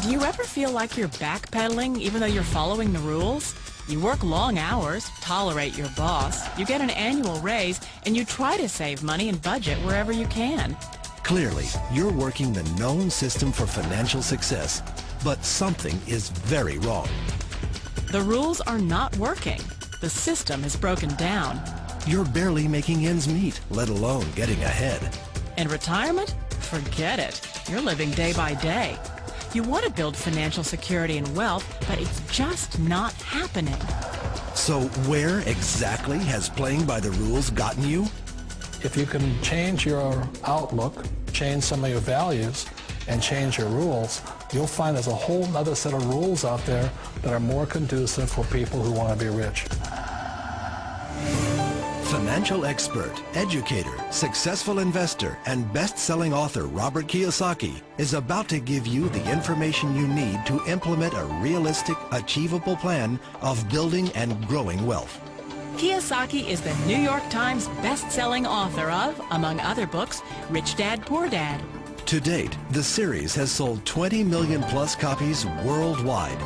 Do you ever feel like you're backpedaling even though you're following the rules? You work long hours, tolerate your boss, you get an annual raise, and you try to save money and budget wherever you can. Clearly, you're working the known system for financial success, but something is very wrong. The rules are not working. The system is broken down. You're barely making ends meet, let alone getting ahead. And retirement? Forget it. You're living day by day. You want to build financial security and wealth, but it's just not happening. So where exactly has playing by the rules gotten you? If you can change your outlook, change some of your values, and change your rules, you'll find there's a whole other set of rules out there that are more conducive for people who want to be rich. Financial expert, educator, successful investor, and best-selling author Robert Kiyosaki is about to give you the information you need to implement a realistic, achievable plan of building and growing wealth. Kiyosaki is the New York Times best-selling author of, among other books, Rich Dad, Poor Dad. To date, the series has sold 20 million plus copies worldwide.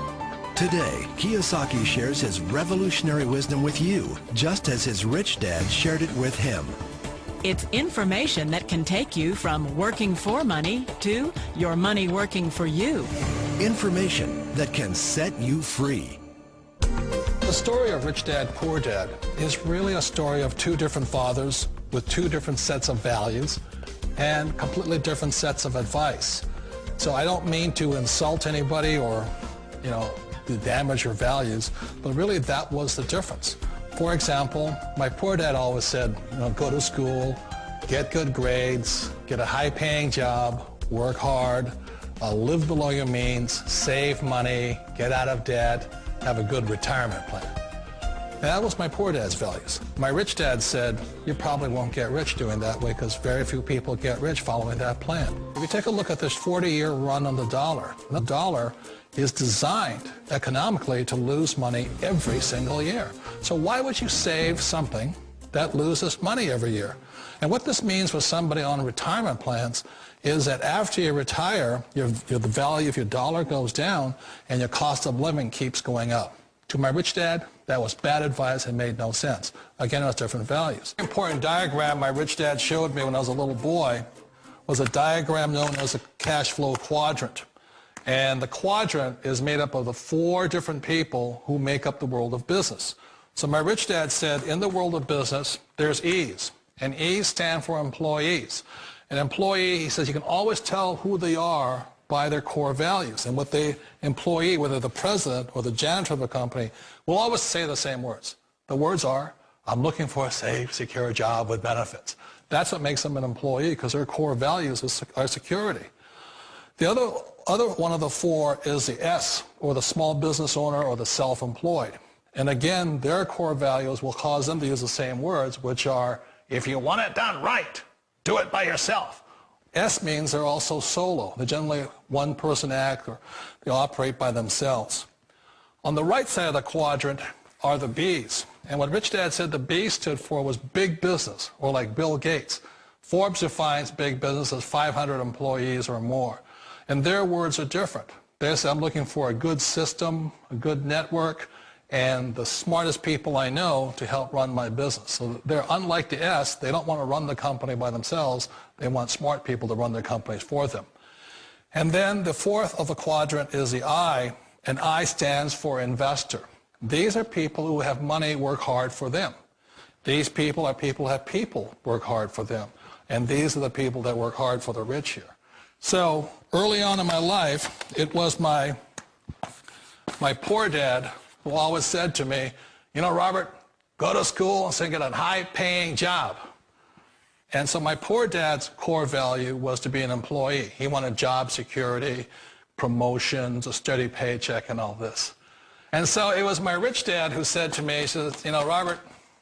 Today, Kiyosaki shares his revolutionary wisdom with you, just as his rich dad shared it with him. It's information that can take you from working for money to your money working for you. Information that can set you free. The story of Rich Dad, Poor Dad is really a story of two different fathers with two different sets of values and completely different sets of advice. So I don't mean to insult anybody or, to damage your values, but really that was the difference. For example, my poor dad always said, go to school, get good grades, get a high-paying job, work hard, live below your means, save money, get out of debt, have a good retirement plan. And that was my poor dad's values. My rich dad said, you probably won't get rich doing that way because very few people get rich following that plan. If you take a look at this 40-year run on the dollar is designed economically to lose money every single year. So why would you save something that loses money every year? And what this means for somebody on retirement plans is that after you retire, the value of your dollar goes down and your cost of living keeps going up. To my rich dad, that was bad advice and made no sense. Again, it was different values. An important diagram my rich dad showed me when I was a little boy was a diagram known as a cash flow quadrant. And the quadrant is made up of the four different people who make up the world of business. So my rich dad said, in the world of business, there's E's. And E's stand for employees. An employee, he says, you can always tell who they are by their core values. And what the employee, whether the president or the janitor of a company, will always say the same words. The words are, I'm looking for a safe, secure job with benefits. That's what makes them an employee, because their core values are security. The other one of the four is the S, or the small business owner or the self-employed. And again, their core values will cause them to use the same words, which are, if you want it done right, do it by yourself. S means they're also solo. They're generally one-person act, or they operate by themselves. On the right side of the quadrant are the B's. And what Rich Dad said the B stood for was big business, or like Bill Gates. Forbes defines big business as 500 employees or more. And their words are different. They say, I'm looking for a good system, a good network, and the smartest people I know to help run my business. So they're unlike the S. They don't want to run the company by themselves. They want smart people to run their companies for them. And then the fourth of the quadrant is the I, and I stands for investor. These are people who have money work hard for them. These people are people who have people work hard for them. And these are the people that work hard for the rich here. So early on in my life, it was my poor dad who always said to me, Robert, go to school and get a high-paying job. And so my poor dad's core value was to be an employee. He wanted job security, promotions, a steady paycheck, and all this. And so it was my rich dad who said to me, he says, Robert,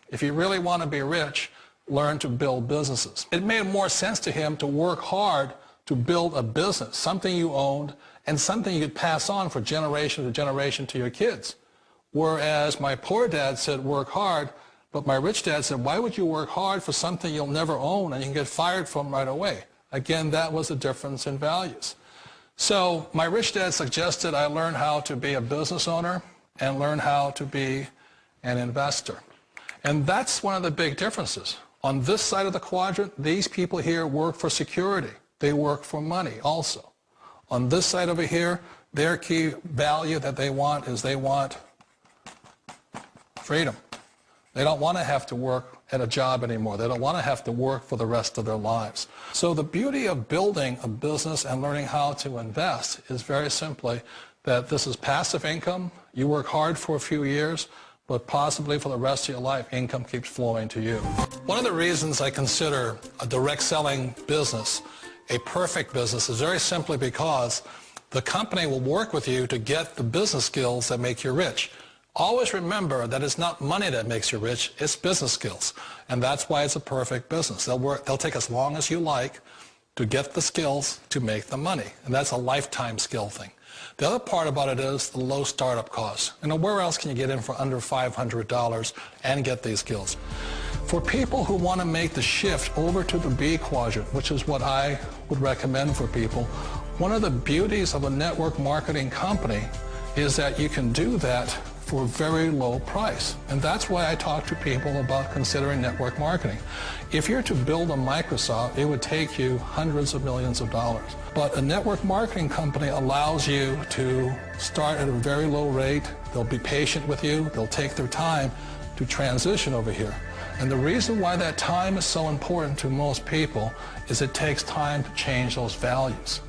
if you really want to be rich, learn to build businesses. It made more sense to him to work hard to build a business, something you owned, and something you could pass on for generation to generation to your kids. Whereas my poor dad said work hard, but my rich dad said, why would you work hard for something you'll never own and you can get fired from right away? Again, that was a difference in values. So my rich dad suggested I learn how to be a business owner and learn how to be an investor. And that's one of the big differences. On this side of the quadrant, these people here work for security. They work for money also. On this side over here, their key value that they want is they want freedom. They don't want to have to work at a job anymore. They don't want to have to work for the rest of their lives. So the beauty of building a business and learning how to invest is very simply that this is passive income. You work hard for a few years, but possibly for the rest of your life, income keeps flowing to you. One of the reasons I consider a direct selling business a perfect business is very simply because the company will work with you to get the business skills that make you rich. Always remember that it's not money that makes you rich, it's business skills. And that's why it's a perfect business. They'll take as long as you like to get the skills to make the money. And that's a lifetime skill thing. The other part about it is the low startup costs. Where else can you get in for under $500 and get these skills? For people who want to make the shift over to the B quadrant, which is what I would recommend for people, one of the beauties of a network marketing company is that you can do that for a very low price. And that's why I talk to people about considering network marketing. If you're to build a Microsoft, it would take you hundreds of millions of dollars. But a network marketing company allows you to start at a very low rate. They'll be patient with you. They'll take their time to transition over here. And the reason why that time is so important to most people is it takes time to change those values.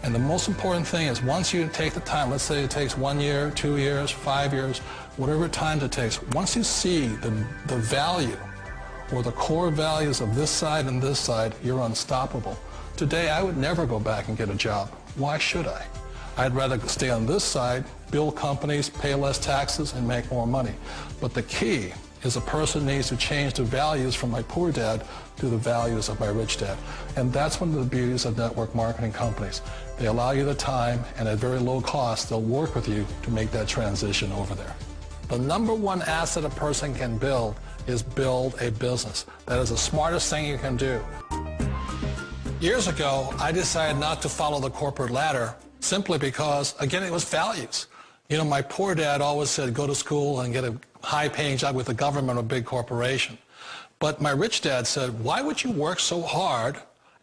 And the most important thing is once you take the time, let's say it takes 1 year, 2 years, 5 years, whatever time it takes, once you see the value or the core values of this side and this side, you're unstoppable. Today, I would never go back and get a job. Why should I? I'd rather stay on this side, build companies, pay less taxes, and make more money. But the key is a person needs to change the values from my poor dad to the values of my rich dad. And that's one of the beauties of network marketing companies. They allow you the time, and at very low cost, they'll work with you to make that transition over there. The number one asset a person can build is build a business. That is the smartest thing you can do. Years ago, I decided not to follow the corporate ladder simply because, again, it was values. You know, my poor dad always said, go to school and get a high-paying job with the government or a big corporation. But my rich dad said, why would you work so hard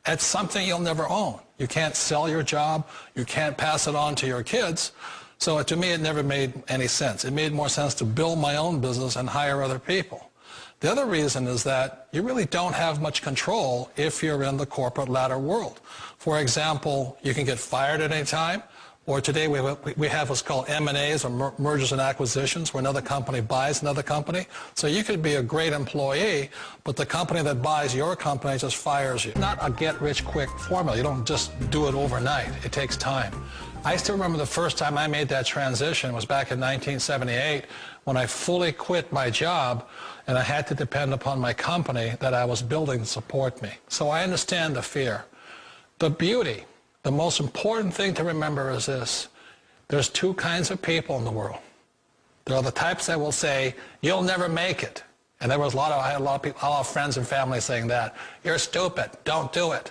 at something you'll never own? You can't sell your job. You can't pass it on to your kids. So to me, it never made any sense. It made more sense to build my own business and hire other people. The other reason is that you really don't have much control if you're in the corporate ladder world. For example, you can get fired at any time. Or today we have what's called M&As, or mergers and acquisitions, where another company buys another company. So you could be a great employee, but the company that buys your company just fires you. Not a get-rich-quick formula. You don't just do it overnight. It takes time. I still remember the first time I made that transition was back in 1978 when I fully quit my job and I had to depend upon my company that I was building to support me. So I understand the fear. The beauty. The most important thing to remember is this. There's two kinds of people in the world. There are the types that will say, you'll never make it. And I had a lot of friends and family saying that. You're stupid. Don't do it.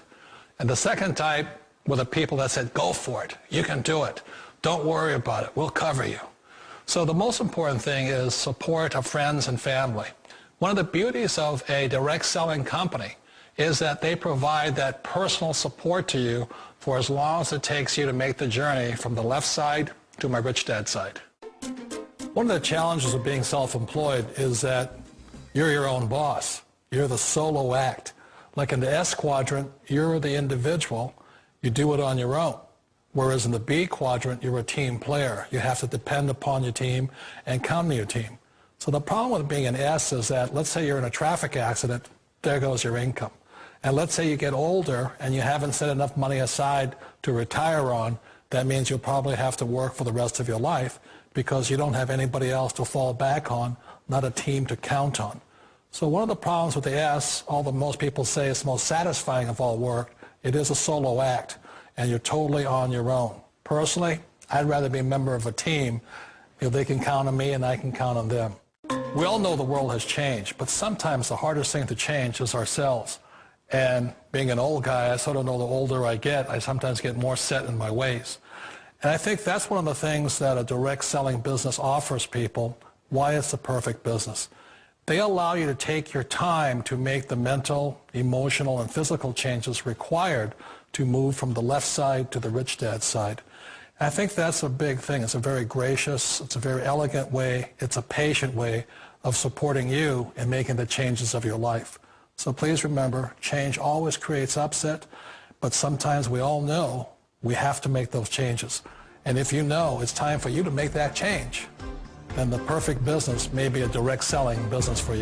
And the second type were the people that said, go for it. You can do it. Don't worry about it. We'll cover you. So the most important thing is support of friends and family. One of the beauties of a direct selling company is that they provide that personal support to you for as long as it takes you to make the journey from the left side to my rich dad side. One of the challenges of being self-employed is that you're your own boss. You're the solo act. Like in the S quadrant, you're the individual. You do it on your own. Whereas in the B quadrant, you're a team player. You have to depend upon your team and count on your team. So the problem with being an S is that, let's say you're in a traffic accident, there goes your income. And let's say you get older and you haven't set enough money aside to retire on, that means you'll probably have to work for the rest of your life because you don't have anybody else to fall back on, not a team to count on. So one of the problems with the S, although most people say it's the most satisfying of all work, it is a solo act and you're totally on your own. Personally, I'd rather be a member of a team if they can count on me and I can count on them. We all know the world has changed, but sometimes the hardest thing to change is ourselves. And being an old guy, I sort of know the older I get, I sometimes get more set in my ways. And I think that's one of the things that a direct selling business offers people, why it's the perfect business. They allow you to take your time to make the mental, emotional, and physical changes required to move from the left side to the rich dad side. And I think that's a big thing. It's a very gracious, it's a very elegant way, it's a patient way of supporting you in making the changes of your life. So please remember, change always creates upset, but sometimes we all know we have to make those changes. And if you know it's time for you to make that change, then the perfect business may be a direct selling business for you.